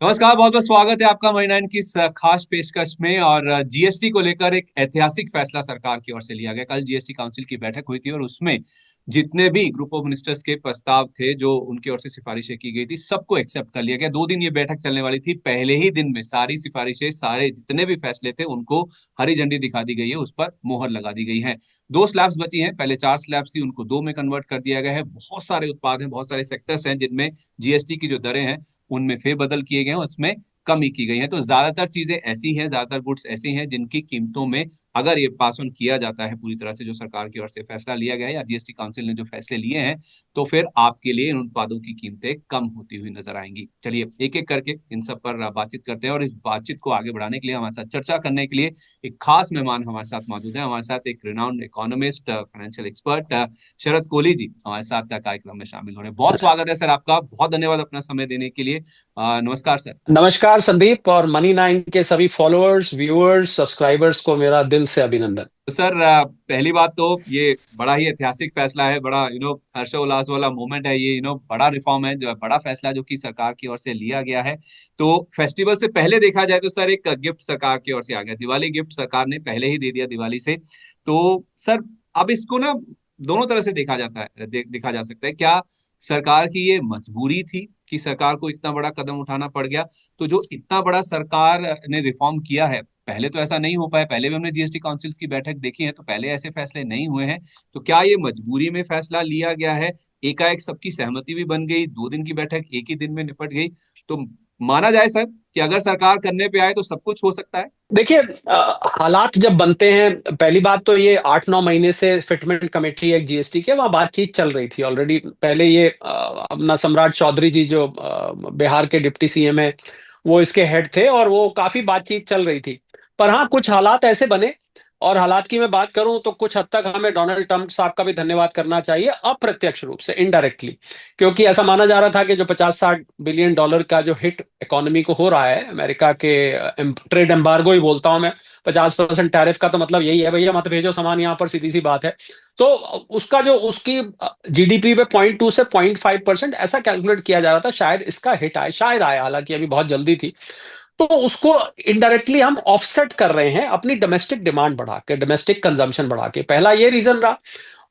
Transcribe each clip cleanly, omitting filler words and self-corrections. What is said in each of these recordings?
नमस्कार, बहुत बहुत स्वागत है आपका मनी नाइन की इस खास पेशकश में। और जीएसटी को लेकर एक ऐतिहासिक फैसला सरकार की ओर से लिया गया। कल जीएसटी काउंसिल की बैठक हुई थी और उसमें जितने भी ग्रुप ऑफ मिनिस्टर्स के प्रस्ताव थे, जो उनकी ओर से सिफारिशें की गई थी, सबको एक्सेप्ट कर लिया गया। 2 दिन ये बैठक चलने वाली थी। पहले ही दिन में सारी सिफारिशें, सारे जितने भी फैसले थे, उनको हरी झंडी दिखा दी गई है, उस पर मोहर लगा दी गई है। 2 स्लैब्स बची हैं। पहले 4 स्लैब्स थी, उनको 2 में कन्वर्ट कर दिया गया है। बहुत सारे उत्पाद हैं, बहुत सारे सेक्टर्स हैं जिनमें जीएसटी की जो दरें हैं उनमें फेरबदल किए गए हैं, उसमें कमी की गई है। तो ज्यादातर चीजें ऐसी हैं, ज्यादातर गुड्स ऐसी हैं जिनकी कीमतों में अगर ये पास ऑन किया जाता है पूरी तरह से, जो सरकार की ओर से फैसला लिया गया है या जीएसटी काउंसिल ने जो फैसले लिए हैं, तो फिर आपके लिए इन उत्पादों की कीमतें कम होती हुई नजर आएंगी। चलिए एक एक करके इन सब पर बातचीत करते हैं। और इस बातचीत को आगे बढ़ाने के लिए, हमारे साथ चर्चा करने के लिए एक खास मेहमान हमारे साथ मौजूद है। हमारे साथ एक रिनाउंड इकोनॉमिस्ट, फाइनेंशियल एक्सपर्ट शरद कोहली जी हमारे साथ कार्यक्रम में शामिल हो रहे हैं। बहुत स्वागत है सर आपका, बहुत धन्यवाद अपना समय देने के लिए। नमस्कार सर। नमस्कार संदीप और मनी नाइन के सभी फॉलोअर्स, व्यूअर्स, सब्सक्राइबर्स को मेरा दिल से अभिनंदन। तो सर, पहली बात तो ये बड़ा ही ऐतिहासिक फैसला है, बड़ा हर्षोल्लास वाला मोमेंट है ये। बड़ा रिफॉर्म है, जो है बड़ा फैसला जो कि सरकार की ओर से लिया गया है। तो फेस्टिवल से पहले देखा जाए तो सर, एक गिफ्ट सरकार की ओर से आ गया। दिवाली गिफ्ट सरकार ने पहले ही दे दिया दिवाली से। तो सर, अब इसको ना दोनों तरह से देखा जाता है, देखा जा सकता है। क्या सरकार की ये मजबूरी थी कि सरकार को इतना बड़ा कदम उठाना पड़ गया? तो जो इतना बड़ा सरकार ने रिफॉर्म किया है, पहले तो ऐसा नहीं हो पाया। पहले भी हमने जीएसटी काउंसिल की बैठक देखी है, तो पहले ऐसे फैसले नहीं हुए हैं। तो क्या ये मजबूरी में फैसला लिया गया है? एकाएक सबकी सहमति भी बन गई, 2 दिन की बैठक एक ही दिन में निपट गई। तो माना जाए सर कि अगर सरकार करने पे आए तो सब कुछ हो सकता है। देखिए, हालात जब बनते हैं, पहली बात तो ये 8-9 महीने से फिटमेंट कमेटी एक जीएसटी के वहाँ बातचीत चल रही थी ऑलरेडी। पहले ये अपना सम्राट चौधरी जी जो बिहार के डिप्टी सीएम है, वो इसके हेड थे और वो काफी बातचीत चल रही थी। पर हाँ, कुछ हालात ऐसे बने, और हालात की मैं बात करूं तो कुछ हद तक हमें डोनाल्ड ट्रंप साहब का भी धन्यवाद करना चाहिए, अप्रत्यक्ष रूप से, इनडायरेक्टली। क्योंकि ऐसा माना जा रहा था कि जो 50-60 बिलियन डॉलर का जो हिट इकोनॉमी को हो रहा है अमेरिका के ट्रेड एम्बार्गो ही बोलता हूं मैं, 50% टैरिफ का तो मतलब यही है, भैया मत भेजो सामान यहाँ पर, सीधी सी बात है। तो उसका जो उसकी जीडीपी पे 0.2 से 0.5% ऐसा कैलकुलेट किया जा रहा था, शायद इसका हिट आए, शायद आए, हालांकि अभी बहुत जल्दी थी। तो उसको इनडायरेक्टली हम ऑफसेट कर रहे हैं अपनी डोमेस्टिक डिमांड बढ़ा के, डोमेस्टिक कंजम्पशन बढ़ा के। पहला ये रीजन रहा।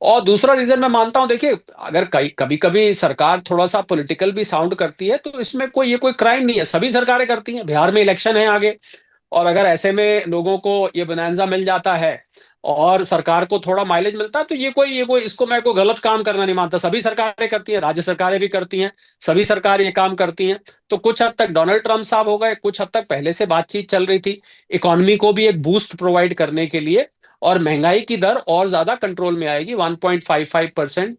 और दूसरा रीजन मैं मानता हूं, देखिए, अगर कई कभी कभी सरकार थोड़ा सा पॉलिटिकल भी साउंड करती है तो इसमें कोई, ये कोई क्राइम नहीं है, सभी सरकारें करती हैं। बिहार में इलेक्शन है आगे, और अगर ऐसे में लोगों को ये बोनांजा मिल जाता है और सरकार को थोड़ा माइलेज मिलता है, तो ये कोई इसको मैं कोई गलत काम करना नहीं मानता। सभी सरकारें करती हैं, राज्य सरकारें भी करती हैं, सभी सरकार ये काम करती हैं। तो कुछ हद तक डोनाल्ड ट्रंप साहब हो गए, कुछ हद तक पहले से बातचीत चल रही थी इकोनॉमी को भी एक बूस्ट प्रोवाइड करने के लिए। और महंगाई की दर और ज्यादा कंट्रोल में आएगी, 1.55%।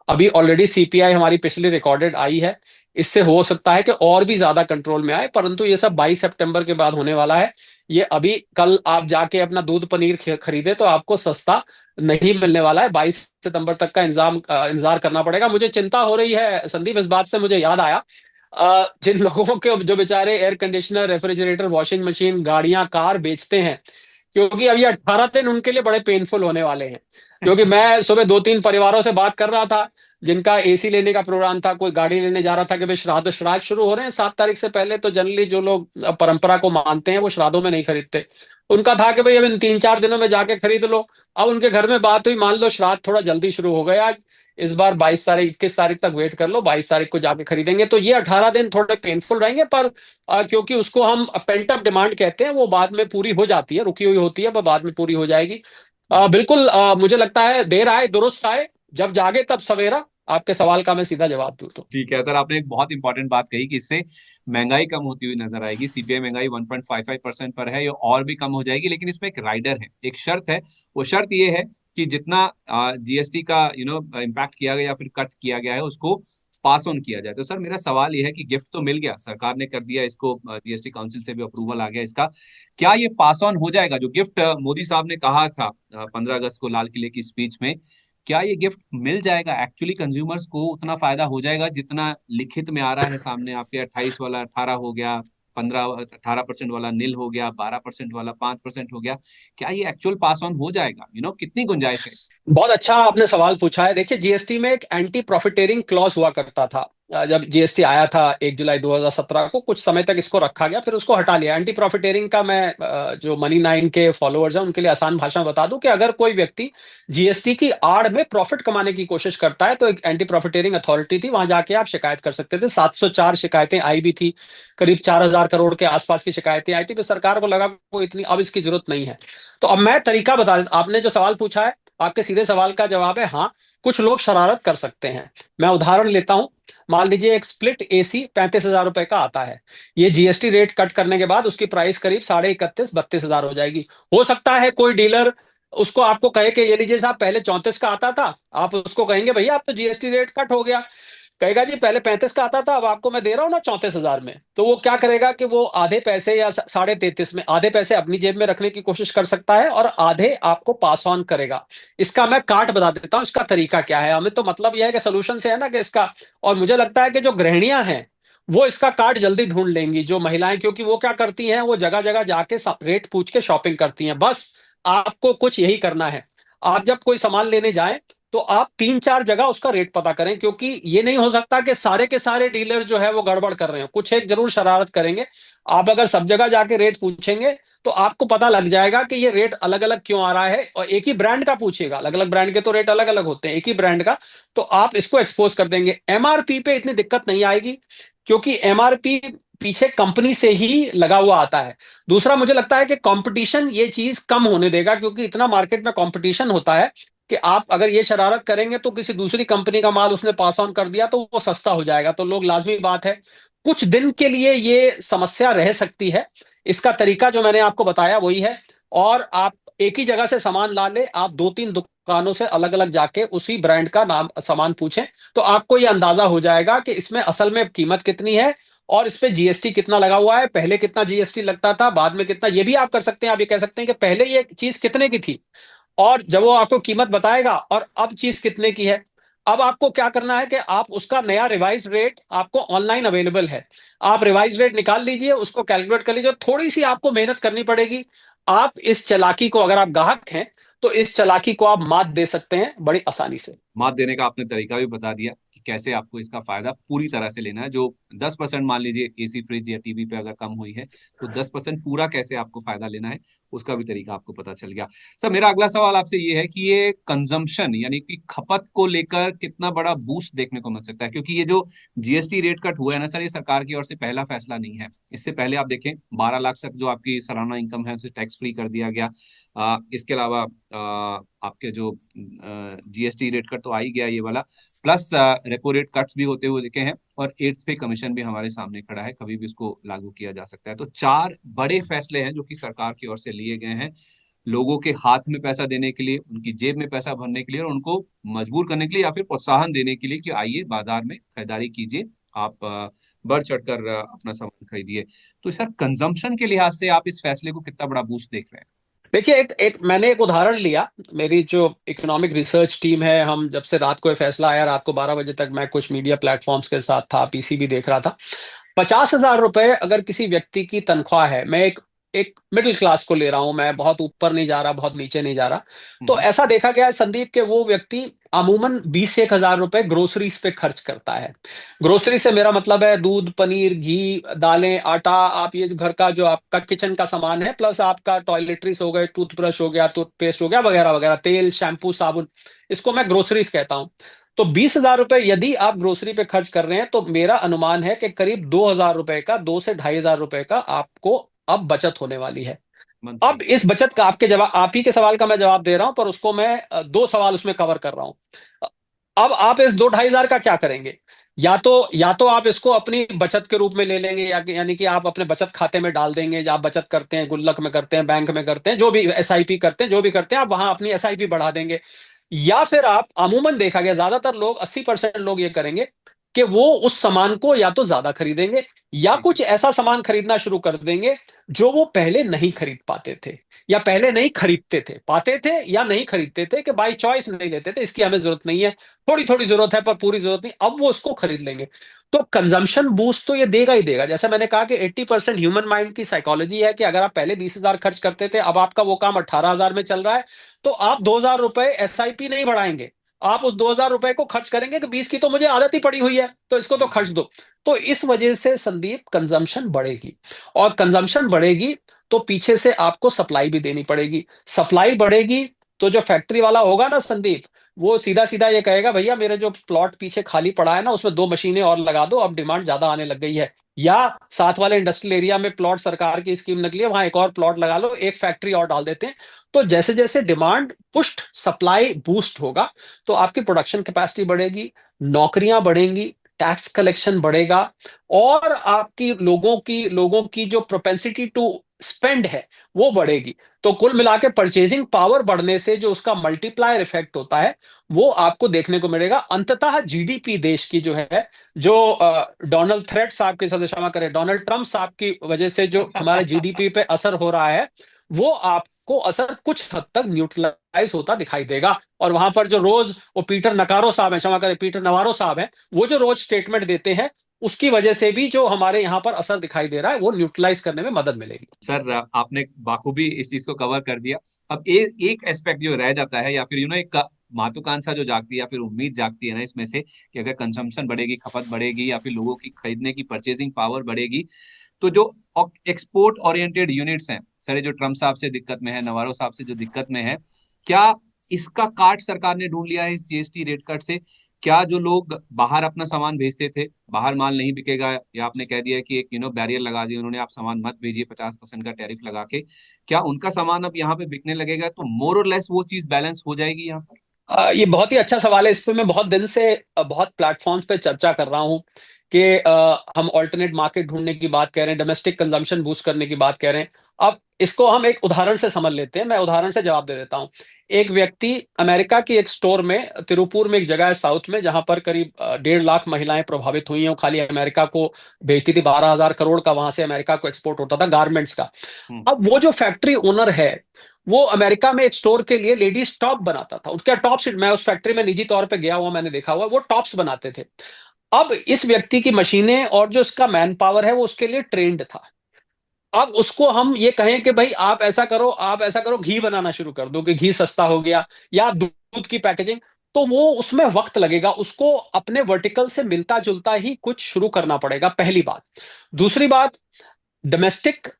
अभी ऑलरेडी सीपीआई हमारी पिछली रिकॉर्डेड आई है, इससे हो सकता है कि और भी ज्यादा कंट्रोल में आए, परंतु ये सब 22 सितंबर के बाद होने वाला है। ये अभी कल आप जाके अपना दूध पनीर खरीदे तो आपको सस्ता नहीं मिलने वाला है। 22 सितंबर तक का इंतजार करना पड़ेगा। मुझे चिंता हो रही है संदीप, इस बात से मुझे याद आया, जिन लोगों के जो बेचारे air conditioner, refrigerator, washing machine, गाड़ियां, कार बेचते हैं, क्योंकि अब ये 18 दिन उनके लिए बड़े पेनफुल होने वाले हैं। क्योंकि मैं सुबह 2-3 परिवारों से बात कर रहा था जिनका एसी लेने का प्रोग्राम था, कोई गाड़ी लेने जा रहा था कि भाई श्राद्ध शुरू हो रहे हैं 7 तारीख से पहले, तो जनरली जो लोग परंपरा को मानते हैं वो श्राद्धों में नहीं खरीदते। उनका था कि भाई अब इन 3-4 दिनों में जाके खरीद लो। अब उनके घर में बात हुई, मान लो श्राद्ध थोड़ा जल्दी शुरू हो गया आज, इस बार 22 तारीख, 21 तारीख तक वेट कर लो, 22 तारीख को जाके खरीदेंगे। तो ये 18 दिन थोड़े पेनफुल रहेंगे, पर क्योंकि उसको हम पेंट अप डिमांड कहते हैं, वो बाद में पूरी हो जाती है, रुकी हुई होती है, पर बाद में पूरी हो जाएगी। बिल्कुल, मुझे लगता है देर आए दुरुस्त आए, जब जागे तब सवेरा। आपके सवाल का मैं सीधा जवाब दूं तो ठीक है सर, आपने एक बहुत इंपॉर्टेंट बात कही कि इससे महंगाई कम होती हुई नजर आएगी। सीपीआई महंगाई 1.55% पर है, ये और भी कम हो जाएगी। लेकिन इसमें एक राइडर है, एक शर्त है। वो शर्त ये है कि जितना जीएसटी का इम्पैक्ट किया गया या फिर कट किया गया है, उसको पास ऑन किया जाए। तो सर, मेरा सवाल ये है कि गिफ्ट तो मिल गया, सरकार ने कर दिया इसको, जीएसटी काउंसिल से भी अप्रूवल आ गया इसका। क्या ये पास ऑन हो जाएगा? जो गिफ्ट मोदी साहब ने कहा था 15 अगस्त को लाल किले की स्पीच में, क्या ये गिफ्ट मिल जाएगा एक्चुअली? कंज्यूमर्स को उतना फायदा हो जाएगा जितना लिखित में आ रहा है सामने आपके? 28 वाला 18 हो गया, 18% वाला नील हो गया, 12% वाला 5% हो गया। क्या ये एक्चुअल पास ऑन हो जाएगा? कितनी गुंजाइश है? बहुत अच्छा आपने सवाल पूछा है। देखिए, जीएसटी में एक एंटी प्रॉफिटेरिंग क्लॉज हुआ करता था, जब जीएसटी आया था 1 जुलाई 2017 को, कुछ समय तक इसको रखा गया, फिर उसको हटा लिया। एंटी प्रॉफिटेरिंग का मैं जो मनी नाइन के फॉलोअर्स हैं उनके लिए आसान भाषा में बता दूं कि अगर कोई व्यक्ति जीएसटी की आड़ में प्रॉफिट कमाने की कोशिश करता है तो एक एंटी प्रॉफिटेरिंग अथॉरिटी थी, वहां जाके आप शिकायत कर सकते थे। 704 शिकायतें आई भी थी, करीब 4,000 करोड़ के आसपास की शिकायतें आई थी, फिर सरकार को लगा को इतनी अब इसकी जरूरत नहीं है। तो अब मैं तरीका बता देता, आपने जो सवाल पूछा है, आपके सीधे सवाल का जवाब है हाँ, कुछ लोग शरारत कर सकते हैं। मैं उदाहरण लेता हूं। मान लीजिए एक स्प्लिट एसी 35,000 रुपए का आता है। ये जीएसटी रेट कट करने के बाद उसकी प्राइस करीब 31,500 32,000 हो जाएगी। हो सकता है कोई डीलर उसको आपको कहे कि ये लीजिए साहब, पहले 34 का आता था, आप उसको कहेंगे भैया आप तो जीएसटी रेट कट हो गया, कहेगा जी पहले 35 का आता था, अब आपको मैं दे रहा हूं ना 34,000 में। तो वो क्या करेगा कि वो आधे पैसे या 33.5 में आधे पैसे अपनी जेब में रखने की कोशिश कर सकता है और आधे आपको पास ऑन करेगा। इसका मैं काट बता देता हूं, इसका तरीका क्या है। हमें तो मतलब यह है कि सोल्यूशन से है ना कि इसका, और मुझे लगता है कि जो गृहिणियां हैं वो इसका काट जल्दी ढूंढ लेंगी, जो महिलाएं, क्योंकि वो क्या करती हैं, वो जगह जगह जाके रेट पूछ के शॉपिंग करती हैं। बस आपको कुछ यही करना है, आप जब कोई सामान लेने जाएं तो आप 3 4 जगह उसका रेट पता करें, क्योंकि ये नहीं हो सकता कि सारे के सारे डीलर जो है वो गड़बड़ कर रहे हो, कुछ एक जरूर शरारत करेंगे। आप अगर सब जगह जाके रेट पूछेंगे तो आपको पता लग जाएगा कि ये रेट अलग अलग क्यों आ रहा है, और एक ही ब्रांड का पूछिएगा, अलग अलग ब्रांड के तो रेट अलग अलग होते हैं, एक ही ब्रांड का, तो आप इसको एक्सपोज कर देंगे। एमआरपी पे इतनी दिक्कत नहीं आएगी, क्योंकि एमआरपी पीछे कंपनी से ही लगा हुआ आता है। दूसरा, मुझे लगता है कि कंपटीशन ये चीज कम होने देगा, क्योंकि इतना मार्केट में कंपटीशन होता है कि आप अगर ये शरारत करेंगे तो किसी दूसरी कंपनी का माल उसने पास ऑन कर दिया तो वो सस्ता हो जाएगा, तो लोग, लाजमी बात है, कुछ दिन के लिए ये समस्या रह सकती है। इसका तरीका जो मैंने आपको बताया वही है। और आप एक ही जगह से सामान ला ले, आप 2 3 दुकानों से अलग अलग जाके उसी ब्रांड का नाम सामान पूछें, तो आपको ये अंदाजा हो जाएगा कि इसमें असल में कीमत कितनी है और इस पे जीएसटी कितना लगा हुआ है, पहले कितना जीएसटी लगता था, बाद में कितना। ये भी आप कर सकते हैं, आप ये कह सकते हैं कि पहले ये चीज कितने की थी, और जब वो आपको कीमत बताएगा और अब चीज कितने की है। अब आपको क्या करना है कि आप उसका नया रिवाइज रेट आपको ऑनलाइन अवेलेबल है, आप रिवाइज रेट निकाल लीजिए, उसको कैलकुलेट कर लीजिए। थोड़ी सी आपको मेहनत करनी पड़ेगी। आप इस चालाकी को, अगर आप ग्राहक हैं तो इस चालाकी को आप मात दे सकते हैं बड़ी आसानी से। मात देने का आपने तरीका भी बता दिया कि कैसे आपको इसका फायदा पूरी तरह से लेना है। जो 10% मान लीजिए एसी फ्रिज या टीवी पे अगर कम हुई है तो 10% पूरा कैसे आपको फायदा लेना है, उसका भी तरीका आपको पता चल गया। सर, मेरा अगला सवाल आपसे ये है कि ये कंजम्पशन यानी कि खपत को लेकर कितना बड़ा बूस्ट देखने को मिल सकता है, क्योंकि ये जो जीएसटी रेट कट हुआ है ना सर, ये सरकार की ओर से पहला फैसला नहीं है। इससे पहले आप देखें 12 लाख तक जो आपकी सालाना इनकम है उसे टैक्स फ्री कर दिया गया। इसके अलावा आपके जो जीएसटी रेट कट तो आ ही गया ये वाला, प्लस रेपो रेट कट्स भी होते हुए दिखे हैं, और एट्थ पे कमीशन भी हमारे सामने खड़ा है, कभी भी इसको लागू किया जा सकता है। तो चार बड़े फैसले हैं जो कि सरकार की ओर से लिए गए हैं, लोगों के हाथ में पैसा देने के लिए, उनकी जेब में पैसा भरने के लिए, और उनको मजबूर करने के लिए या फिर प्रोत्साहन देने के लिए कि आइए बाजार में खरीदारी कीजिए, आप बढ़ चढ़कर अपना सामान खरीदिए। तो सर, कंजम्पशन के लिहाज से आप इस फैसले को कितना बड़ा बूस्ट देख रहे हैं? देखिए, एक मैंने एक उदाहरण लिया। मेरी जो इकोनॉमिक रिसर्च टीम है, हम जब से रात को ये फैसला आया, रात को 12 बजे तक मैं कुछ मीडिया प्लेटफॉर्म्स के साथ था, पीसी भी देख रहा था। 50,000 रुपए अगर किसी व्यक्ति की तनख्वाह है, मैं एक एक मिडिल क्लास को ले रहा हूं, मैं बहुत ऊपर नहीं जा रहा, बहुत नीचे नहीं जा रहा, तो हम्म। ऐसा देखा गया है संदीप के वो व्यक्ति अमूमन 20 से 1,000 रुपए ग्रोसरीज पे खर्च करता है। ग्रोसरी से मेरा मतलब है दूध, पनीर, घी, दालें, आटा, आप ये जो घर का जो आपका किचन का सामान है, प्लस आपका टॉयलेटरीज हो गए, टूथब्रश हो गया, टूथपेस्ट हो गया, वगैरह वगैरह, तेल, शैम्पू, साबुन, इसको मैं ग्रोसरीज कहता हूं। तो 20,000 रुपए यदि आप ग्रोसरी पे खर्च कर रहे हैं तो मेरा अनुमान है कि करीब 2,000 रुपए का, 2 से 2,500 रुपए का आपको अब बचत होने वाली है। मंथली। अब इस बचत का आपके जवाब, आप ही के सवाल का मैं जवाब दे रहा हूं, पर उसको मैं दो सवाल उसमें कवर कर रहा हूं। अब आप इस 2 ढाई हजार का क्या करेंगे? या तो आप इसको अपनी बचत के रूप में ले लेंगे, यानी कि आप अपने बचत खाते में डाल देंगे, जब आप बचत करते हैं, गुल्लक में करते हैं, बैंक में करते हैं, जो भी एसआईपी करते हैं, जो भी करते हैं, आप वहां अपनी एसआईपी बढ़ा देंगे। या फिर आप, अमूमन देखा गया ज्यादातर लोग, 80% लोग ये करेंगे कि वो उस सामान को या तो ज्यादा खरीदेंगे या ठीक है। कुछ ऐसा सामान खरीदना शुरू कर देंगे जो वो पहले नहीं खरीद पाते थे, या पहले नहीं खरीदते थे, पाते थे या नहीं खरीदते थे, कि बाई चॉइस नहीं लेते थे, इसकी हमें जरूरत नहीं है, थोड़ी थोड़ी जरूरत है पर पूरी जरूरत नहीं, अब वो उसको खरीद लेंगे। तो कंजम्पशन बूस्ट तो ये देगा ही देगा। जैसे मैंने कहा कि 80% ह्यूमन माइंड की साइकोलॉजी है कि अगर आप पहले 20,000 खर्च करते थे, अब आपका वो काम 18,000 में चल रहा है, तो आप 2,000 रुपए एसआईपी नहीं बढ़ाएंगे, आप उस 2,000 रुपए को खर्च करेंगे कि 20 की तो मुझे आदत ही पड़ी हुई है, तो इसको तो खर्च बिल्कुल। दो। तो इस वजह से संदीप कंजम्पशन बढ़ेगी, और कंजम्पशन बढ़ेगी तो पीछे से आपको सप्लाई भी देनी पड़ेगी। सप्लाई बढ़ेगी तो जो फैक्ट्री वाला होगा ना संदीप, वो सीधा सीधा ये कहेगा भैया मेरे जो प्लॉट पीछे खाली पड़ा है ना उसमें 2 मशीनें और लगा दो, अब डिमांड ज्यादा आने लग गई है। या साथ वाले इंडस्ट्रियल एरिया में प्लॉट सरकार की स्कीम निकली है, वहां एक और प्लॉट लगा लो, एक फैक्ट्री और डाल देते हैं। तो जैसे जैसे डिमांड पुश्ड सप्लाई बूस्ट होगा तो आपकी प्रोडक्शन कैपेसिटी बढ़ेगी, नौकरियां बढ़ेंगी, टैक्स कलेक्शन बढ़ेगा, और आपकी लोगों की जो प्रोपेंसिटी टू स्पेंड है वो बढ़ेगी। तो कुल मिला के परचेजिंग पावर बढ़ने से जो उसका मल्टीप्लायर इफेक्ट होता है वो आपको देखने को मिलेगा। अंततः जीडीपी देश की जो है, जो डोनाल्ड थ्रेड साहब की सदस्य क्षमा करें, डोनाल्ड ट्रंप साहब की वजह से जो हमारे जीडीपी पे असर हो रहा है, वो आपको असर कुछ हद तक न्यूट्रलाइज होता दिखाई देगा। और वहां पर जो रोज वो पीटर नकारो साहब है, क्षमा करें पीटर नवारो साहब हैं, वो जो रोज स्टेटमेंट देते हैं, उसकी वजह से भी जो हमारे यहाँ पर असर दिखाई दे रहा है वो न्यूट्रलाइज करने में मदद मिलेगी। सर आपने बाखूबी इस चीज को कवर कर दिया। अब एक एस्पेक्ट जो रह जाता है, या फिर एक महत्वाकांक्षा जो जागती है या फिर उम्मीद जागती है ना इसमें से, कि अगर कंजम्पशन बढ़ेगी, खपत बढ़ेगी, या फिर लोगों की खरीदने की परचेजिंग पावर बढ़ेगी, तो जो एक्सपोर्ट ओरिएंटेड यूनिट्स हैं सर, ये जो ट्रम्प साहब से दिक्कत में है, नवारो साहब से जो दिक्कत में है, क्या इसका काट सरकार ने ढूंढ लिया है इस जीएसटी रेट कट से? क्या जो लोग बाहर अपना सामान भेजते थे, बाहर माल नहीं बिकेगा, या आपने कह दिया कि एक बैरियर लगा दिया उन्होंने, आप सामान मत भेजिए 50% का टैरिफ लगा के, क्या उनका सामान अब यहाँ पे बिकने लगेगा, तो मोर और लेस वो चीज बैलेंस हो जाएगी यहाँ पर? ये बहुत ही अच्छा सवाल है। इस पे मैं बहुत दिन से बहुत प्लेटफॉर्म्स पे चर्चा कर रहा हूँ कि हम ऑल्टरनेट मार्केट ढूंढने की बात कह रहे हैं, डोमेस्टिक कंजम्पशन बूस्ट करने की बात कह रहे हैं। अब इसको हम एक उदाहरण से समझ लेते हैं, मैं उदाहरण से जवाब दे देता हूँ। एक व्यक्ति अमेरिका की एक स्टोर में, तिरुपुर में एक जगह है साउथ में, जहां पर करीब 1.5 लाख महिलाएं प्रभावित हुई हैं। वो खाली अमेरिका को भेजती थी, 12,000 करोड़ का वहां से अमेरिका को एक्सपोर्ट होता था गारमेंट्स का। हम्म। अब वो जो फैक्ट्री ओनर है, वो अमेरिका में एक स्टोर के लिए लेडीज टॉप बनाता था। उसका टॉप्स, मैं उस फैक्ट्री में निजी तौर पे गया हुआ, मैंने देखा हुआ, वो टॉप्स बनाते थे। अब इस व्यक्ति की मशीनें और जो इसका मैन पावर है वो उसके लिए ट्रेंड था। अब उसको हम ये कहें कि भाई आप ऐसा करो, आप ऐसा करो, घी बनाना शुरू कर दो कि घी सस्ता हो गया, या दूध की पैकेजिंग, तो वो उसमें वक्त लगेगा। उसको अपने वर्टिकल से मिलता जुलता ही कुछ शुरू करना पड़ेगा, पहली बात। दूसरी बात, डोमेस्टिक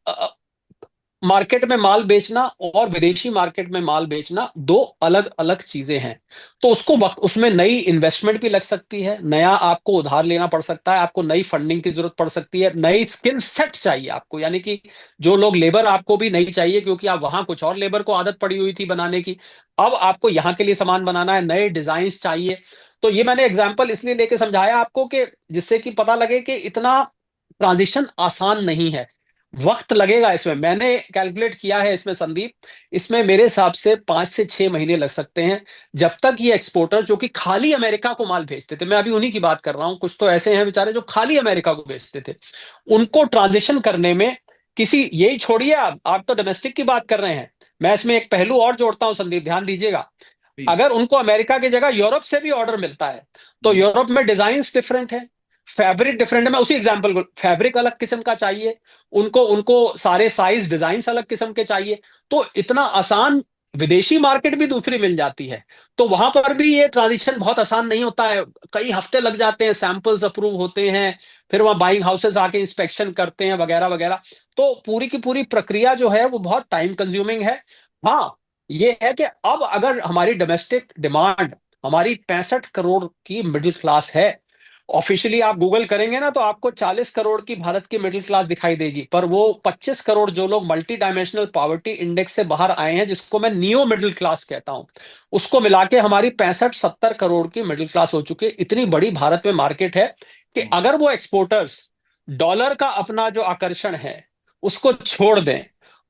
मार्केट में माल बेचना और विदेशी मार्केट में माल बेचना दो अलग अलग चीजें हैं। तो उसको वक्त, उसमें नई इन्वेस्टमेंट भी लग सकती है, नया आपको उधार लेना पड़ सकता है, आपको नई फंडिंग की जरूरत पड़ सकती है, नई स्किल सेट चाहिए आपको, यानी कि जो लोग लेबर आपको भी नहीं चाहिए, क्योंकि आप वहां कुछ और लेबर को आदत पड़ी हुई थी बनाने की, अब आपको यहाँ के लिए सामान बनाना है, नए डिजाइन चाहिए। तो ये मैंने एग्जाम्पल इसलिए लेके समझाया आपको कि जिससे कि पता लगे कि इतना ट्रांजिशन आसान नहीं है, वक्त लगेगा इसमें। मैंने कैलकुलेट किया है इसमें संदीप, इसमें मेरे हिसाब से 5 से 6 महीने लग सकते हैं, जब तक ये एक्सपोर्टर जो कि खाली अमेरिका को माल भेजते थे, मैं अभी उन्हीं की बात कर रहा हूं, कुछ तो ऐसे हैं बेचारे जो खाली अमेरिका को भेजते थे, उनको ट्रांजिशन करने में किसी, यही छोड़िए, आप तो डोमेस्टिक की बात कर रहे हैं, मैं इसमें एक पहलू और जोड़ता हूं संदीप, ध्यान दीजिएगा। प्लीज। अगर उनको अमेरिका की जगह यूरोप से भी ऑर्डर मिलता है, तो हम्म। यूरोप में डिजाइन डिफरेंट है, फैब्रिक डिफरेंट है। मैं उसी एग्जांपल को, फैब्रिक अलग किस्म का चाहिए उनको, उनको सारे साइज डिजाइन अलग किस्म के चाहिए। तो इतना आसान विदेशी मार्केट भी दूसरी मिल जाती है, तो वहां पर भी ये ट्रांजिशन बहुत आसान नहीं होता है। कई हफ्ते लग जाते हैं, सैंपल्स अप्रूव होते हैं, फिर वहां बाइंग हाउसेस आके इंस्पेक्शन करते हैं वगैरह वगैरह। तो पूरी की पूरी प्रक्रिया जो है वो बहुत टाइम कंज्यूमिंग है। हाँ, ये है कि अब अगर हमारी डोमेस्टिक डिमांड, हमारी 65 करोड़ की मिडिल क्लास है, ऑफिशियली आप गूगल करेंगे ना तो आपको 40 करोड़ की भारत की मिडिल क्लास दिखाई देगी, पर वो 25 करोड़ जो लोग मल्टी डायमेंशनल पॉवर्टी इंडेक्स से बाहर आए हैं, जिसको मैं नियो मिडिल क्लास कहता हूं, उसको मिला के हमारी 65-70 करोड़ की मिडिल क्लास हो चुकी है। इतनी बड़ी भारत में मार्केट है कि हम्म। अगर वो एक्सपोर्टर्स डॉलर का अपना जो आकर्षण है उसको छोड़ दें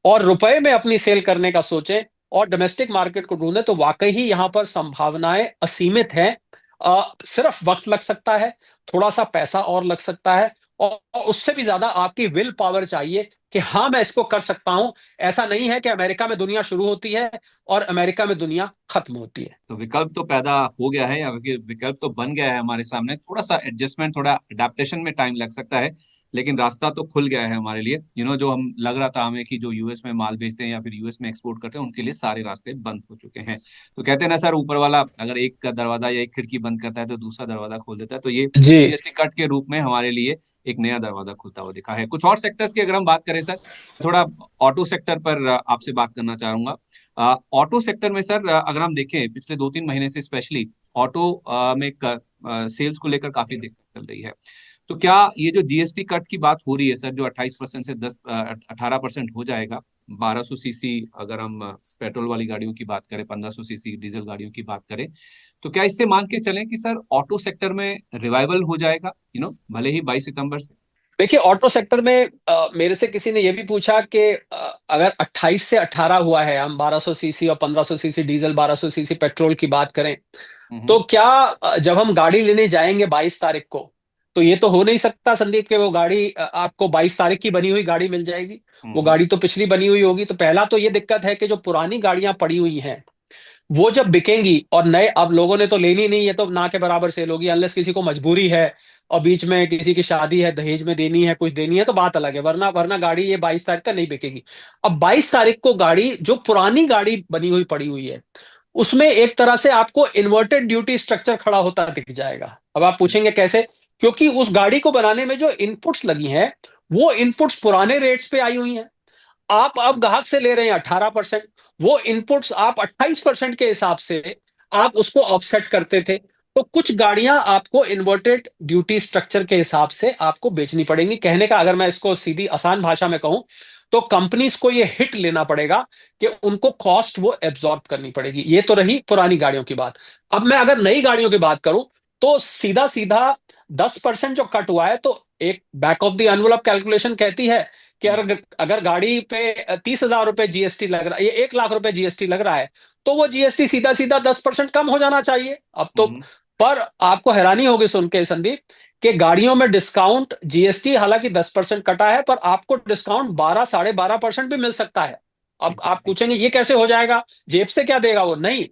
और रुपए में अपनी सेल करने का सोचें और डोमेस्टिक मार्केट को ढूंढें, तो वाकई ही यहां पर संभावनाएं असीमित हैं। सिर्फ वक्त लग सकता है, थोड़ा सा पैसा और लग सकता है, और उससे भी ज्यादा आपकी विल पावर चाहिए कि हाँ मैं इसको कर सकता हूं। ऐसा नहीं है कि अमेरिका में दुनिया शुरू होती है और अमेरिका में दुनिया खत्म होती है। तो विकल्प तो पैदा हो गया है, या फिर विकल्प तो बन गया है हमारे सामने, थोड़ा सा एडजस्टमेंट, थोड़ा अडेप्टेशन में टाइम लग सकता है। लेकिन रास्ता तो खुल गया है हमारे लिए। जो हम लग रहा था हमें कि जो यूएस में माल बेचते हैं या फिर यूएस में एक्सपोर्ट करते हैं, उनके लिए सारे रास्ते बंद हो चुके हैं। तो कहते हैं ना सर, ऊपर वाला अगर एक का दरवाजा या एक खिड़की बंद करता है तो दूसरा दरवाजा खोल देता है। तो ये जी। जीएसटी कट के रूप में हमारे लिए एक नया दरवाजा खुलता हुआ दिखा है। कुछ और सेक्टर्स की अगर हम बात करें सर, थोड़ा ऑटो सेक्टर पर आपसे बात करना चाहूंगा। ऑटो सेक्टर में सर, अगर हम देखें पिछले 2-3 महीने से स्पेशली ऑटो में सेल्स को लेकर काफी दिक्कत चल रही है। तो क्या ये जो जीएसटी कट की बात हो रही है सर, जो 28% से 18% हो जाएगा, 1200 सीसी अगर हम पेट्रोल वाली गाड़ियों की बात करें, 1500 सीसी डीजल गाड़ियों की बात करें, तो क्या इससे मान के चलें कि सर ऑटो सेक्टर में रिवाइवल हो जाएगा, भले ही 22 सितंबर से? देखिए, ऑटो सेक्टर में मेरे से किसी ने यह भी पूछा कि अगर 28 से 18 हुआ है, हम 1200 सीसी और 1500 सीसी डीजल, 1200 सीसी पेट्रोल की बात करें, हम्म। तो क्या जब हम गाड़ी लेने जाएंगे 22 तारीख को, तो ये तो हो नहीं सकता संदीप कि वो गाड़ी आपको 22 तारीख की बनी हुई गाड़ी मिल जाएगी। वो हम्म। गाड़ी तो पिछली बनी हुई होगी। तो पहला तो ये दिक्कत है कि जो पुरानी गाड़ियां पड़ी हुई हैं वो जब बिकेंगी, और नए अब लोगों ने तो लेनी नहीं है, तो ना के बराबर सेल होगी, अनलेस किसी को मजबूरी है और बीच में किसी की शादी है, दहेज में देनी है, कुछ देनी है, तो बात अलग है। वरना वरना गाड़ी ये 22 तारीख तक नहीं बिकेगी। अब 22 तारीख को गाड़ी, जो पुरानी गाड़ी बनी हुई पड़ी हुई है, उसमें एक तरह से आपको इन्वर्टेड ड्यूटी स्ट्रक्चर खड़ा होता दिख जाएगा। अब आप पूछेंगे कैसे? क्योंकि उस गाड़ी को बनाने में जो इनपुट्स लगी हैं, वो इनपुट्स पुराने रेट्स पे आई हुई हैं। आप अब ग्राहक से ले रहे हैं 18%, वो इनपुट्स आप 28% के हिसाब से आप उसको ऑफसेट करते थे। तो कुछ गाड़ियां आपको इन्वर्टेड ड्यूटी स्ट्रक्चर के हिसाब से आपको बेचनी पड़ेंगी। कहने का अगर मैं इसको सीधी आसान भाषा में कहूं, तो कंपनीज को ये हिट लेना पड़ेगा कि उनको कॉस्ट वो एब्जॉर्ब करनी पड़ेगी। ये तो रही पुरानी गाड़ियों की बात। अब मैं अगर नई गाड़ियों की बात करूं, तो सीधा सीधा 10% जो कट हुआ है, तो एक back of the envelope calculation कहती है कि अगर अगर गाड़ी पे 30,000 रुपए जीएसटी लग रहा है, ये 1 लाख रुपए जीएसटी लग रहा है, तो वो जीएसटी सीधा सीधा 10% कम हो जाना चाहिए अब तो। हम्म। पर आपको हैरानी होगी सुन के संदीप, कि गाड़ियों में डिस्काउंट, जीएसटी हालांकि 10% कटा है, पर आपको डिस्काउंट 12, 12.5% भी मिल सकता है। अब आप एग्जैक्टली। पूछेंगे ये कैसे हो जाएगा, जेब से क्या देगा वो? नहीं,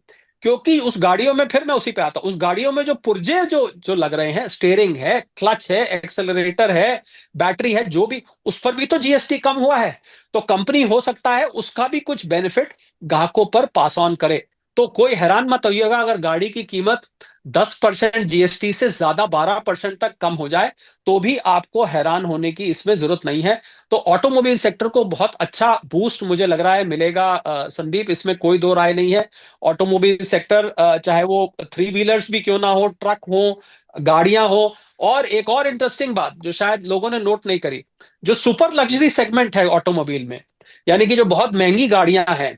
क्योंकि उस गाड़ियों में, फिर मैं उसी पे आता हूं, उस गाड़ियों में जो पुर्जे जो जो लग रहे हैं, स्टेयरिंग है, क्लच है, एक्सेलरेटर है, बैटरी है, जो भी, उस पर भी तो जीएसटी कम हुआ है। तो कंपनी हो सकता है उसका भी कुछ बेनिफिट ग्राहकों पर पास ऑन करे। तो कोई हैरान मत होइएगा अगर गाड़ी की कीमत 10% जीएसटी से ज्यादा 12% तक कम हो जाए, तो भी आपको हैरान होने की इसमें जरूरत नहीं है। तो ऑटोमोबाइल सेक्टर को बहुत अच्छा बूस्ट मुझे लग रहा है मिलेगा संदीप, इसमें कोई दो राय नहीं है। ऑटोमोबाइल सेक्टर, चाहे वो थ्री व्हीलर्स भी क्यों ना हो, ट्रक हो, गाड़ियां हो। और एक और इंटरेस्टिंग बात जो शायद लोगों ने नोट नहीं करी, जो सुपर लग्जरी सेगमेंट है ऑटोमोबाइल में, यानी कि जो बहुत महंगी गाड़ियां हैं,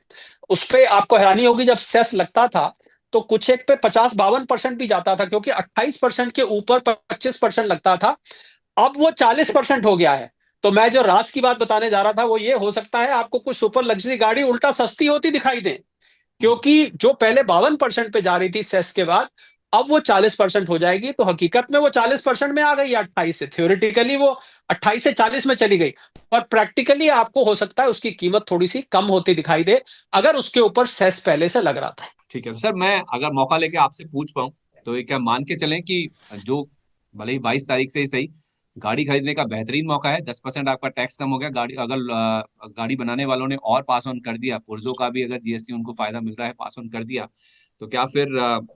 उस पे आपको हैरानी होगी, जब सेस लगता था तो कुछ एक पे 50-52% भी जाता था, क्योंकि 28% के ऊपर 25% लगता था। अब वो 40% हो गया है। तो मैं जो राज की बात बताने जा रहा था वो ये, हो सकता है आपको कुछ सुपर लग्जरी गाड़ी उल्टा सस्ती होती दिखाई दे, क्योंकि जो पहले 52% पे जा रही थी सेस के बाद, अब वो 40% हो जाएगी। तो हकीकत में वो 40% में आ गई 28 से, थ्योरेटिकली वो 28 से 40 में चली गई, पर प्रैक्टिकली आपको हो सकता है उसकी कीमत थोड़ी सी कम होती दिखाई दे, अगर उसके ऊपर सेस पहले से लग रहा था। ठीक है, तो सर मैं अगर मौका लेके आपसे पूछ पाऊं, तो ये क्या मान के चलें कि जो भले ही 22 तारीख से ही सही, गाड़ी खरीदने का बेहतरीन मौका है, 10% आपका टैक्स कम हो गया, गाड़ी अगर गाड़ी बनाने वालों ने और पास ऑन कर दिया, पुर्जों का भी अगर जीएसटी उनको फायदा मिल रहा है, पास ऑन कर दिया, तो क्या फिर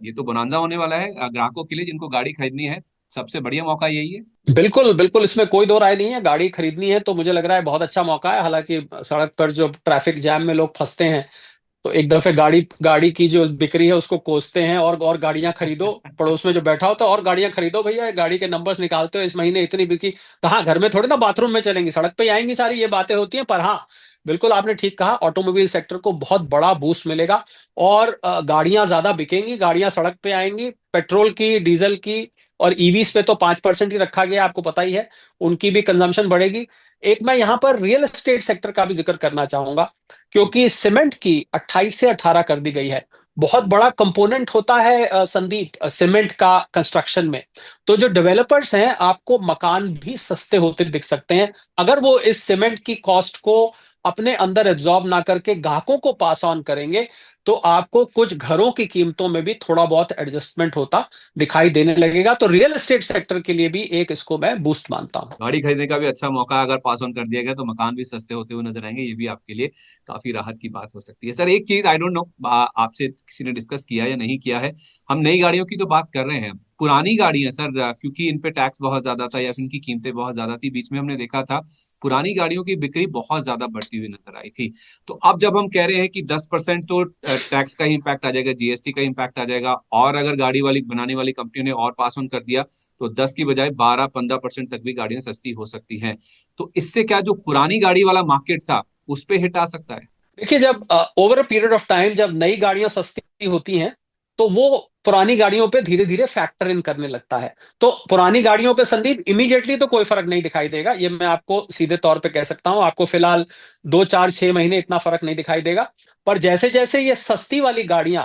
ये तो बोनांजा होने वाला है ग्राहकों के लिए जिनको गाड़ी खरीदनी है। सबसे बढ़िया मौका यही है। बिल्कुल बिल्कुल, इसमें कोई दो राय नहीं है। गाड़ी खरीदनी है तो मुझे लग रहा है बहुत अच्छा मौका है। हालांकि सड़क पर जो ट्रैफिक जैम में लोग फंसते हैं, तो एक दफे गाड़ी गाड़ी की जो बिक्री है उसको कोसते हैं, और गाड़ियां खरीदो, पड़ोस में जो बैठा होता है, और गाड़ियां खरीदो भैया, गाड़ी के नंबर्स निकालते हो, इस महीने इतनी बिकी। कहाँ, घर में थोड़ी ना बाथरूम में चलेंगी, सड़क पे ही आएंगी सारी, ये बातें होती हैं। पर हाँ, बिल्कुल आपने ठीक कहा, ऑटोमोबाइल सेक्टर को बहुत बड़ा बूस्ट मिलेगा, और गाड़ियां ज्यादा बिकेंगी, गाड़ियां सड़क पे आएंगी, पेट्रोल की, डीजल की, और ईवीस पे तो 5% ही रखा गया, आपको पता ही है, उनकी भी कंजम्पशन बढ़ेगी। एक मैं यहां पर रियल एस्टेट सेक्टर का भी जिक्र करना चाहूंगा, क्योंकि सीमेंट की 28 से 18 कर दी गई है। बहुत बड़ा कंपोनेंट होता है संदीप, सीमेंट का कंस्ट्रक्शन में। तो जो डेवलपर्स हैं, आपको मकान भी सस्ते होते दिख सकते हैं, अगर वो इस सीमेंट की कॉस्ट को अपने अंदर एब्जॉर्ब ना करके ग्राहकों को पास ऑन करेंगे, तो आपको कुछ घरों की कीमतों में भी थोड़ा बहुत एडजस्टमेंट होता दिखाई देने लगेगा। तो रियल एस्टेट सेक्टर के लिए भी एक इसको मैं बूस्ट मानता हूं। गाड़ी खरीदने का भी अच्छा मौका अगर पास ऑन कर दिया गया तो मकान भी सस्ते होते हुए नजर आएंगे, ये भी आपके लिए काफी राहत की बात हो सकती है। सर एक चीज आई डोंट नो आपसे किसी ने डिस्कस किया या नहीं किया है, हम नई गाड़ियों की तो बात कर रहे हैं, पुरानी गाड़ियां सर क्योंकि इन पे टैक्स बहुत ज्यादा था या फिर इनकी कीमतें बहुत ज्यादा थी, बीच में हमने देखा था पुरानी गाड़ियों की बिक्री बहुत ज्यादा बढ़ती हुई नजर आई थी। तो अब जब हम कह रहे हैं कि 10% तो टैक्स का ही इम्पैक्ट आ जाएगा, जीएसटी का इम्पैक्ट आ जाएगा, और अगर गाड़ी वाली बनाने वाली कंपनियों ने और पास ऑन कर दिया तो 10 की बजाय 12-15% तक भी गाड़ियां सस्ती हो सकती हैं। तो इससे क्या जो पुरानी गाड़ी वाला मार्केट था उस पे हिट आ सकता है? देखिए, जब over a period of time जब नई गाड़ियां सस्ती होती हैं, तो वो पुरानी गाड़ियों पे धीरे धीरे फैक्टर इन करने लगता है। तो पुरानी गाड़ियों पे संदीप इमीडिएटली तो कोई फर्क नहीं दिखाई देगा, ये मैं आपको सीधे तौर पे कह सकता हूं। आपको फिलहाल 2 4 6 महीने इतना फर्क नहीं दिखाई देगा। पर जैसे जैसे ये सस्ती वाली गाड़ियां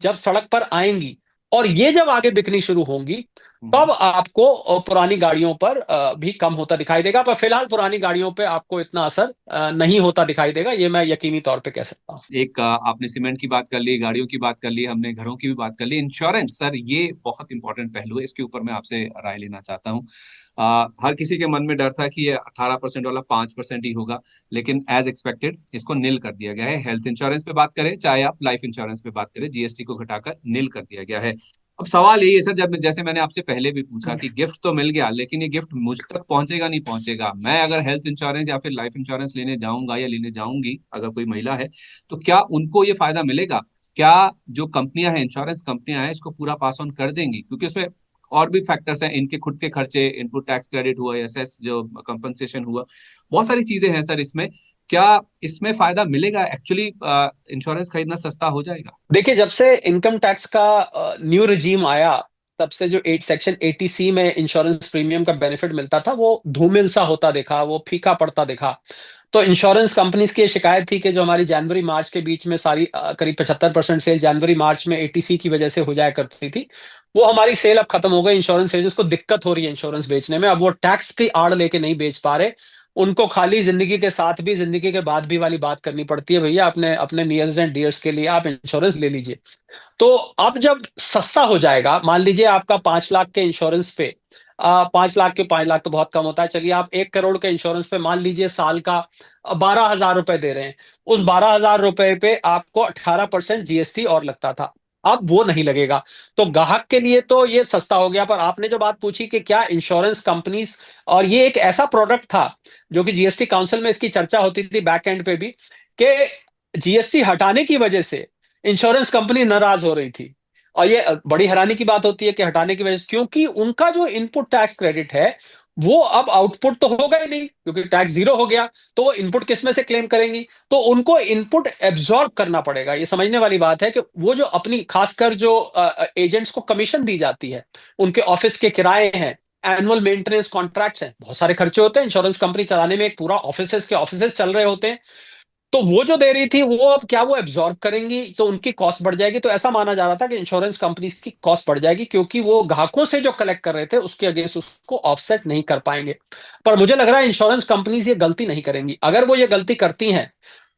जब सड़क पर आएंगी और ये जब आगे बिकनी शुरू होंगी, हम्म। तब आपको पुरानी गाड़ियों पर भी कम होता दिखाई देगा। पर फिलहाल पुरानी गाड़ियों पे आपको इतना असर नहीं होता दिखाई देगा, ये मैं यकीनी तौर पे कह सकता हूँ। एक आपने सीमेंट की बात कर ली, गाड़ियों की बात कर ली, हमने घरों की भी बात कर ली, इंश्योरेंस सर ये बहुत इंपॉर्टेंट पहलू है, इसके ऊपर मैं आपसे राय लेना चाहता हूँ। हर किसी के मन में डर था कि ये 18% वाला 5% ही होगा, लेकिन एज एक्सपेक्टेड इसको निल कर दिया गया है। हेल्थ इंश्योरेंस पे बात करें चाहे आप लाइफ इंश्योरेंस पे बात करें, जीएसटी को घटाकर निल कर दिया गया है। अब सवाल यही है सर, जब जैसे मैंने आपसे पहले भी पूछा कि गिफ्ट तो मिल गया लेकिन ये गिफ्ट मुझ तक पहुंचेगा नहीं पहुंचेगा, मैं अगर हेल्थ इंश्योरेंस या फिर लाइफ इंश्योरेंस लेने जाऊंगा या लेने जाऊंगी अगर कोई महिला है, तो क्या उनको ये फायदा मिलेगा? क्या जो कंपनियां हैं, इंश्योरेंस कंपनियां हैं, इसको पूरा पास ऑन कर देंगी? क्योंकि उसमें और भी फैक्टर्स हैं, इनके खुद के खर्चे, इनपुट टैक्स क्रेडिट हुआ, एसएस जो कंपनसेशन हुआ, बहुत सारी चीजें हैं सर इसमें। क्या इसमें फायदा मिलेगा एक्चुअली? इंश्योरेंस खरीदना सस्ता हो जाएगा? देखिए, जब से इनकम टैक्स का न्यू रिजीम आया, तब से जो 8 सेक्शन 80C में इंश्योरेंस प्रीमियम का बेनिफिट मिलता था, वो धूमिल सा होता दिखा, वो फीका पड़ता दिखा। तो इंश्योरेंस कंपनीज की ये शिकायत थी कि जो हमारी जनवरी मार्च के बीच में सारी करीब 75% सेल जनवरी मार्च में 80C की वजह से हो जाया करती थी, वो हमारी सेल अब खत्म हो गई। इंश्योरेंस एजेंट्स को दिक्कत हो रही है इंश्योरेंस बेचने में, अब वो टैक्स की आड़ लेके नहीं बेच पा रहे। उनको खाली जिंदगी के साथ भी जिंदगी के बाद भी वाली बात करनी पड़ती है, भैया अपने अपने नियर्स एंड डियर्स के लिए आप इंश्योरेंस ले लीजिए। तो अब जब सस्ता हो जाएगा, मान लीजिए आपका 5 लाख के इंश्योरेंस पे 5 लाख के 5 लाख तो बहुत कम होता है, चलिए आप 1 करोड़ के इंश्योरेंस पे मान लीजिए साल का 12,000 रुपए दे रहे हैं। उस 12,000 रुपए पे आपको 18% जीएसटी और लगता था, अब वो नहीं लगेगा। तो ग्राहक के लिए तो ये सस्ता हो गया। पर आपने जो बात पूछी कि क्या इंश्योरेंस कंपनीज, और ये एक ऐसा प्रोडक्ट था जो कि जीएसटी काउंसिल में इसकी चर्चा होती थी बैक एंड पे भी, कि जीएसटी हटाने की वजह से इंश्योरेंस कंपनी नाराज हो रही थी। और ये बड़ी हैरानी की बात होती है कि हटाने की वजह से, क्योंकि उनका जो इनपुट टैक्स क्रेडिट है वो अब आउटपुट तो होगा ही नहीं, क्योंकि टैक्स जीरो हो गया। तो वो इनपुट किस में से क्लेम करेंगी? तो उनको इनपुट एब्जॉर्ब करना पड़ेगा। ये समझने वाली बात है कि वो जो अपनी, खासकर जो एजेंट्स को कमीशन दी जाती है, उनके ऑफिस के किराए हैं, एनुअल मेंटेनेंस कॉन्ट्रैक्ट्स हैं, बहुत सारे खर्चे होते हैं इंश्योरेंस कंपनी चलाने में, एक पूरा ऑफिस चल रहे होते हैं। तो वो जो दे रही थी वो अब क्या वो एब्जॉर्ब करेंगी, तो उनकी कॉस्ट बढ़ जाएगी। तो ऐसा माना जा रहा था कि इंश्योरेंस कंपनीज की कॉस्ट बढ़ जाएगी, क्योंकि वो ग्राहकों से जो कलेक्ट कर रहे थे उसके अगेंस्ट उसको ऑफसेट नहीं कर पाएंगे। पर मुझे लग रहा है इंश्योरेंस कंपनीज ये गलती नहीं करेंगी। अगर वो ये गलती करती हैं,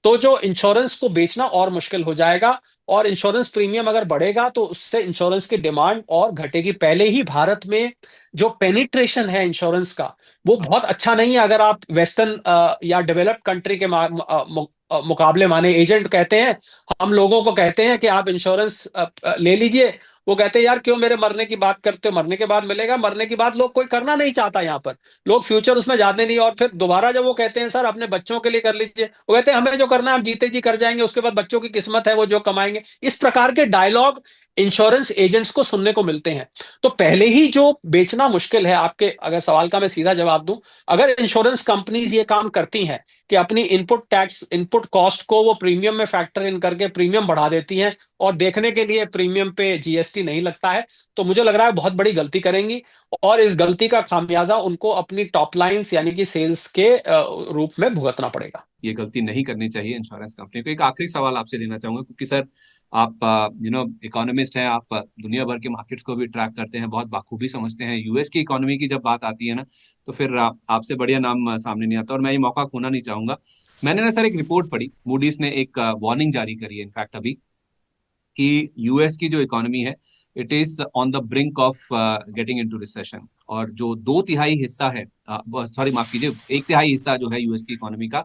तो जो इंश्योरेंस को बेचना और मुश्किल हो जाएगा, और इंश्योरेंस प्रीमियम अगर बढ़ेगा तो उससे इंश्योरेंस की डिमांड और घटेगी। पहले ही भारत में जो पेनिट्रेशन है इंश्योरेंस का, वो बहुत अच्छा नहीं है। अगर आप वेस्टर्न या डेवलप्ड कंट्री के मुकाबले, माने एजेंट कहते हैं, हम लोगों को कहते हैं कि आप इंश्योरेंस ले लीजिए, वो कहते हैं यार क्यों मेरे मरने की बात करते हो, मरने के बाद मिलेगा। मरने की बात लोग कोई करना नहीं चाहता यहाँ पर, लोग फ्यूचर उसमें जाने नहीं। और फिर दोबारा जब वो कहते हैं सर अपने बच्चों के लिए कर लीजिए, वो कहते हैं हमें जो करना है हम जीते जी कर जाएंगे, उसके बाद बच्चों की किस्मत है वो जो कमाएंगे। इस प्रकार के डायलॉग इंश्योरेंस एजेंट्स को सुनने को मिलते हैं। तो पहले ही जो बेचना मुश्किल है, आपके अगर सवाल का मैं सीधा जवाब दूं, अगर इंश्योरेंस कंपनीज ये काम करती हैं कि अपनी इनपुट कॉस्ट को वो प्रीमियम में फैक्टर इन करके प्रीमियम बढ़ा देती हैं, और देखने के लिए प्रीमियम पे जीएसटी नहीं लगता है, तो मुझे लग रहा है बहुत बड़ी गलती करेंगी। और इस गलती का खामियाजा उनको अपनी टॉप लाइंस यानी कि सेल्स के रूप में भुगतना पड़ेगा। ये गलती नहीं करनी चाहिए इंश्योरेंस कंपनी को। एक आखिरी सवाल आपसे लेना चाहूंगा, क्योंकि सर आप इकोनॉमिस्ट हैं, आप दुनिया भर के मार्केट्स को भी ट्रैक करते हैं, बहुत बाखूबी समझते हैं। यूएस की इकोनॉमी की जब बात आती है ना, तो फिर आपसे बढ़िया नाम सामने नहीं आता, और मैं ये मौका खोना नहीं चाहूंगा। मैंने ना सर एक रिपोर्ट पढ़ी, मूडीज ने एक वार्निंग जारी करी है इनफैक्ट अभी, कि यूएस की जो इकोनॉमी है, it is on the brink of getting into recession. और जो 2/3 हिस्सा है, सॉरी माफ कीजिए, 1/3 हिस्सा जो है यूएस की इकोनॉमी का,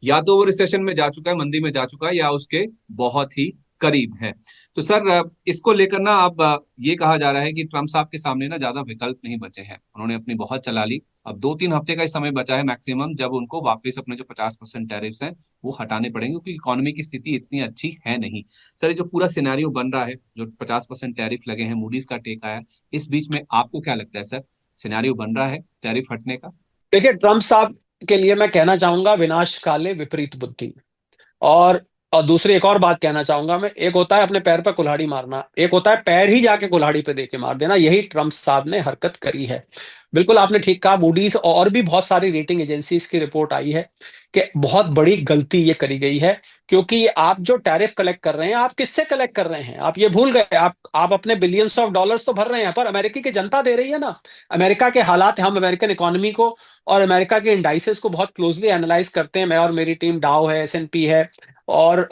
या तो वो रिसेशन में जा चुका है, मंदी में जा चुका है, या उसके बहुत ही करीब है। तो सर इसको लेकर ना अब ये कहा जा रहा है कि ट्रम्प साहब के सामने ना ज्यादा विकल्प नहीं बचे हैं, उन्होंने अपनी बहुत चला ली। अब 2-3 हफ्ते का ही समय बचा है मैक्सिमम, जब उनको वापस अपने जो 50% टैरिफ्स हैं वो हटाने पड़ेंगे, क्योंकि इकोनॉमी की स्थिति इतनी अच्छी है नहीं। सर ये जो पूरा सिनेरियो बन रहा है, जो 50% टैरिफ लगे हैं, मूडीज का टेक आया, इस बीच में आपको क्या लगता है सर, सिनेरियो बन रहा है टैरिफ हटने का? देखिए, ट्रम्प साहब के लिए मैं कहना चाहूंगा, विनाश काले विपरीत बुद्धि। और और दूसरी एक और बात कहना चाहूंगा मैं, एक होता है अपने पैर पर कुल्हाड़ी मारना, एक होता है पैर ही जाके कुल्हाड़ी पे देके मार देना। यही ट्रम्प साहब ने हरकत करी है। बिल्कुल आपने ठीक कहा, मूडीज और भी बहुत सारी रेटिंग एजेंसीज की रिपोर्ट आई है कि बहुत बड़ी गलती ये करी गई है। क्योंकि आप जो टैरिफ कलेक्ट कर रहे हैं, आप किससे कलेक्ट कर रहे हैं? आप ये भूल गए। आप अपने बिलियंस ऑफ डॉलर्स तो भर रहे हैं, पर अमेरिकी की जनता दे रही है ना। अमेरिका के हालात, हम अमेरिकन इकोनॉमी को और अमेरिका के इंडाइसेस को बहुत क्लोजली एनालाइज करते हैं। मैं और मेरी टीम, डाउ है, एस&पी है, और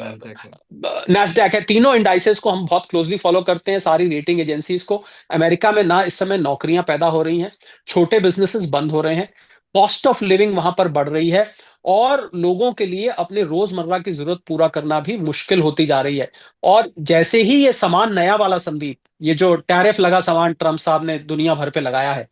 नैस्डैक है। नैस्डैक है। तीनों इंडाइसेस को हम बहुत क्लोजली फॉलो करते हैं, सारी रेटिंग एजेंसीज को। अमेरिका में ना इस समय नौकरियां पैदा हो रही हैं, छोटे बिजनेसेस बंद हो रहे हैं, कॉस्ट ऑफ लिविंग वहां पर बढ़ रही है, और लोगों के लिए अपने रोजमर्रा की जरूरत पूरा करना भी मुश्किल होती जा रही है। और जैसे ही ये सामान नया वाला, संदीप, ये जो टैरिफ लगा सामान ट्रम्प साहब ने दुनिया भर पे लगाया है,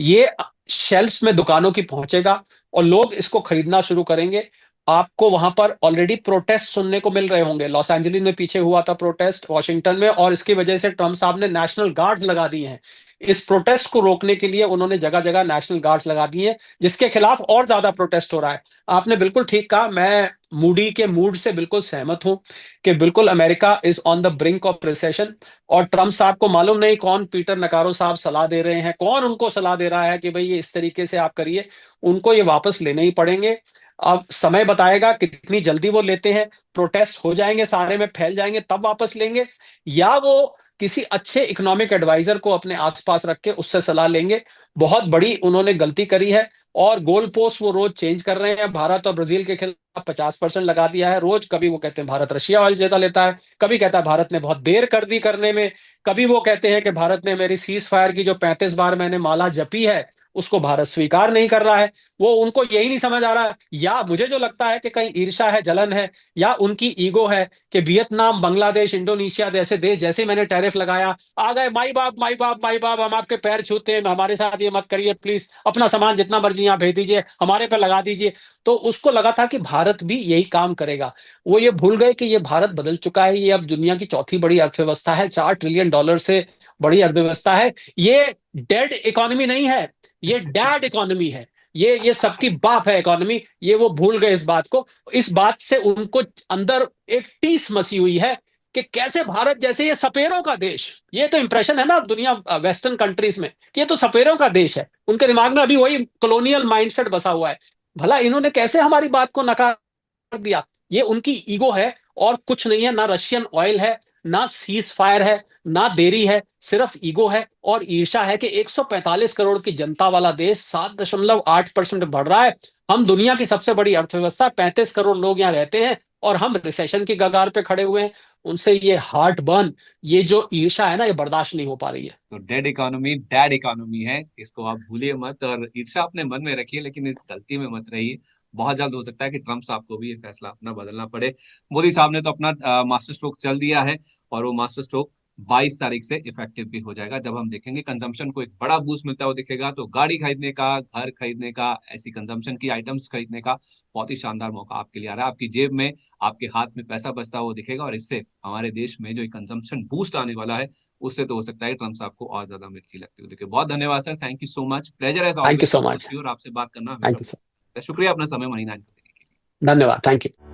ये शेल्फ्स में दुकानों की पहुंचेगा और लोग इसको खरीदना शुरू करेंगे। आपको वहां पर ऑलरेडी प्रोटेस्ट सुनने को मिल रहे होंगे। लॉस एंजलिस में पीछे हुआ था प्रोटेस्ट, वॉशिंगटन में, और इसकी वजह से ट्रम्प साहब ने नेशनल गार्ड्स लगा दिए हैं। इस प्रोटेस्ट को रोकने के लिए उन्होंने जगह जगह नेशनल गार्ड्स लगा दिए हैं, जिसके खिलाफ और ज्यादा प्रोटेस्ट हो रहा है। आपने बिल्कुल ठीक कहा, मैं मूडी के मूड से बिल्कुल सहमत हूं कि बिल्कुल America is on the brink of recession. और ट्रम्प साहब को मालूम नहीं कौन पीटर नकारो साहब सलाह दे रहे हैं, कौन उनको सलाह दे रहा है कि भाई ये इस तरीके से आप करिए। उनको ये वापस लेने ही पड़ेंगे। अब समय बताएगा कितनी जल्दी वो लेते हैं। प्रोटेस्ट हो जाएंगे, सारे में फैल जाएंगे, तब वापस लेंगे, या वो किसी अच्छे इकोनॉमिक एडवाइजर को अपने आसपास रख के उससे सलाह लेंगे। बहुत बड़ी उन्होंने गलती करी है। और गोल पोस्ट वो रोज चेंज कर रहे हैं। भारत और ब्राजील के खिलाफ 50% लगा दिया है रोज। कभी वो कहते हैं भारत रशिया ऑयल ज्यादा लेता है, कभी कहता है भारत ने बहुत देर कर दी करने में, कभी वो कहते हैं कि भारत ने मेरी सीज फायर की जो 35 बार मैंने माला जपी है उसको भारत स्वीकार नहीं कर रहा है। वो, उनको यही नहीं समझ आ रहा है, या मुझे जो लगता है कि कहीं ईर्ष्या है, जलन है, या उनकी ईगो है कि वियतनाम, बांग्लादेश, इंडोनेशिया जैसे देश, जैसे ही मैंने टैरिफ लगाया, आ गए, माई बाप माई बाप माई बाप, हम आपके पैर छूते हैं, हमारे साथ ये मत करिए प्लीज, अपना सामान जितना मर्जी यहाँ भेज दीजिए, हमारे पे लगा दीजिए। तो उसको लगा था कि भारत भी यही काम करेगा। वो ये भूल गए कि ये भारत बदल चुका है, ये अब दुनिया की चौथी बड़ी अर्थव्यवस्था है, $4 ट्रिलियन से बड़ी अर्थव्यवस्था है। ये डेड इकोनॉमी नहीं है, ये डैड इकोनॉमी है। ये सबकी बाप है इकोनॉमी। ये वो भूल गए इस बात को। इस बात से उनको अंदर एक टीस मसी हुई है कि कैसे भारत जैसे ये सपेरों का देश, ये तो इंप्रेशन है ना दुनिया वेस्टर्न कंट्रीज में कि ये तो सपेरों का देश है। उनके दिमाग में अभी वही कॉलोनियल माइंडसेट बसा हुआ है। भला इन्होंने कैसे हमारी बात को नकार दिया? ये उनकी ईगो है और कुछ नहीं है। ना रशियन ऑयल है, ना सीज फायर है, ना देरी है, सिर्फ ईगो है और ईर्षा है कि 145 करोड़ की जनता वाला देश 7.8% बढ़ रहा है। हम दुनिया की सबसे बड़ी अर्थव्यवस्था, 35 करोड़ लोग यहाँ रहते हैं, और हम रिसेशन की कगार पे खड़े हुए हैं। उनसे ये हार्ट बर्न, ये जो ईर्षा है ना, ये बर्दाश्त नहीं हो पा रही है। तो डेड इकोनॉमी डैड इकोनॉमी है, इसको आप भूलिए मत, और ईर्ष्या अपने मन में रखिए, लेकिन इस गलती में मत रहिए। बहुत जल्द हो सकता है कि ट्रम्प साहब को भी ये फैसला अपना बदलना पड़े। मोदी साहब ने तो अपना मास्टर स्ट्रोक चल दिया है, और वो मास्टर स्ट्रोक 22 तारीख से इफेक्टिव भी हो जाएगा। जब हम देखेंगे कंजम्पशन को एक बड़ा बूस्ट मिलता हुआ दिखेगा, तो गाड़ी खरीदने का, घर खरीदने का, ऐसी कंजम्पशन की आइटम्स खरीदने का बहुत ही शानदार मौका आपके लिए आ रहा है। आपकी जेब में, आपके हाथ में पैसा बचता हुआ दिखेगा, और इससे हमारे देश में जो कंजम्पशन बूस्ट आने वाला है, उससे तो हो सकता है ट्रम्प साहब को और ज्यादा मिर्ची लगती हो। देखिए, बहुत धन्यवाद sir, thank you so much, pleasure as thank you always so talk much. To you, और आपसे बात करना हमेशा थैंक यू सर। पसंद है। शुक्रिया अपना समय मनी नाइन को देने के लिए। धन्यवाद, थैंक यू।